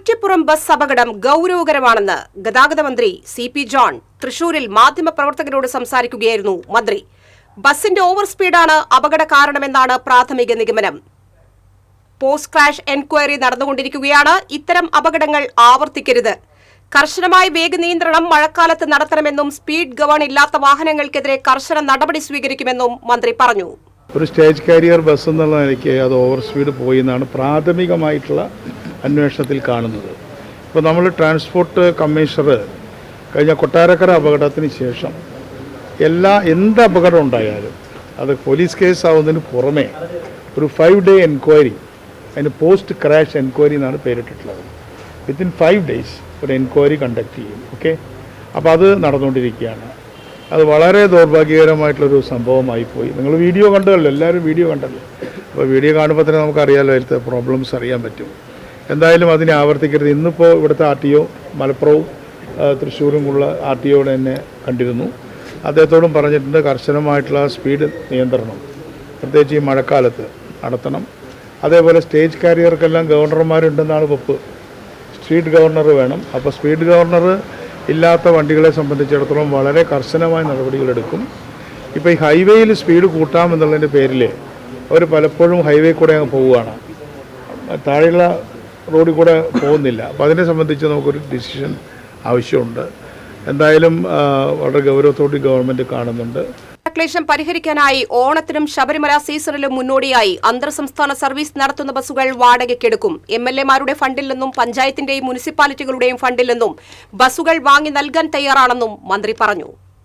Kuttippuram bus അപകടം ഗൌരവകരമാണെന്ന് ഗതാഗത മന്ത്രി CP ജോൺ തൃശൂരിൽ മാധ്യമപ്രവർത്തകരോട് സംസാരിക്കുകയായിരുന്നു മന്ത്രി. ബസിന്റെ ഓവർ സ്പീഡാണ് അപകട കാരണമെന്നാണ് പ്രാഥമിക നിഗമനം. പോസ്റ്റ് ക്രാഷ് എൻക്വയറി നടന്നുകൊണ്ടിരിക്കുകയാണ്. ഇത്തരം അപകടങ്ങൾ ആവർത്തിക്കരുത്. കർശനമായ വേഗനിയന്ത്രണം മഴക്കാലത്ത് നടത്തണമെന്നും സ്പീഡ് ഗവേൺ ഇല്ലാത്ത വാഹനങ്ങൾക്കെതിരെ കർശന നടപടി സ്വീകരിക്കുമെന്നും മന്ത്രി പറഞ്ഞു. ഒരു സ്റ്റേജ് കാരിയർ ബസ് എന്നുള്ള നിലയ്ക്ക് അത് ഓവർ സ്പീഡ് പോയി എന്നാണ് പ്രാഥമികമായിട്ടുള്ള അന്വേഷണത്തിൽ കാണുന്നത്. ഇപ്പോൾ നമ്മൾ ട്രാൻസ്പോർട്ട് കമ്മീഷണർ കഴിഞ്ഞ കൊട്ടാരക്കര അപകടത്തിന് ശേഷം എന്ത് അപകടം ഉണ്ടായാലും അത് പോലീസ് കേസ് ആവുന്നതിന് പുറമെ ഒരു 5 day എൻക്വയറി, അതിന് പോസ്റ്റ് ക്രാഷ് എൻക്വയറി എന്നാണ് പേരിട്ടിട്ടുള്ളത്. വിത്തിൻ 5 days ഒരു എൻക്വയറി കണ്ടക്ട് ചെയ്യും. ഓക്കെ, അപ്പോൾ അത് നടന്നുകൊണ്ടിരിക്കുകയാണ്. അത് വളരെ ദൗർഭാഗ്യകരമായിട്ടുള്ളൊരു സംഭവമായിപ്പോയി. നിങ്ങൾ വീഡിയോ കണ്ടല്ലോ, എല്ലാവരും വീഡിയോ കണ്ടല്ലോ. അപ്പോൾ വീഡിയോ കാണുമ്പോൾ തന്നെ നമുക്കറിയാമല്ലോ അതിലത്തെ പ്രോബ്ലംസ് അറിയാൻ പറ്റും. എന്തായാലും അതിനെ ആവർത്തിക്കരുത്. ഇന്നിപ്പോൾ ഇവിടുത്തെ RTO മലപ്പുറവും തൃശ്ശൂരും ഉള്ള RTOയോട് തന്നെ കണ്ടിരുന്നു. അദ്ദേഹത്തോടും പറഞ്ഞിട്ടുണ്ട് കർശനമായിട്ടുള്ള സ്പീഡ് നിയന്ത്രണം പ്രത്യേകിച്ച് ഈ മഴക്കാലത്ത് നടത്തണം. അതേപോലെ സ്റ്റേജ് കാരിയർക്കെല്ലാം ഗവർണർമാരുണ്ടെന്നാണ് വെപ്പ്. സ്പീഡ് ഗവർണർ വേണം. അപ്പോൾ സ്പീഡ് ഗവർണർ ഇല്ലാത്ത വണ്ടികളെ സംബന്ധിച്ചിടത്തോളം വളരെ കർശനമായ നടപടികളെടുക്കും. ഇപ്പോൾ ഈ ഹൈവേയിൽ സ്പീഡ് കൂട്ടാമെന്നുള്ളതിൻ്റെ പേരിൽ അവർ പലപ്പോഴും ഹൈവേ കൂടെ അങ്ങ് പോവുകയാണ്, താഴെയുള്ള റോഡിൽ കൂടെ പോകുന്നില്ല. അപ്പോൾ അതിനെ സംബന്ധിച്ച് നമുക്കൊരു ഡിസിഷൻ ആവശ്യമുണ്ട്. എന്തായാലും വളരെ ഗൗരവത്തോടെ ഗവൺമെൻറ് കാണുന്നുണ്ട്. ക്ലേശം പരിഹരിക്കാനായി ഓണത്തിനും ശബരിമല സീസണിലും മുന്നോടിയായി അന്തർ സംസ്ഥാന സർവീസ് നടത്തുന്ന ബസ്സുകൾ വാടകയ്ക്കെടുക്കും. MLA-മാരുടെ ഫണ്ടിൽ നിന്നും പഞ്ചായത്തിന്റെയും മുനിസിപ്പാലിറ്റികളുടെയും ഫണ്ടിൽ നിന്നും ബസ്സുകൾ വാങ്ങി നൽകാൻ തയ്യാറാണെന്നും മന്ത്രി പറഞ്ഞു.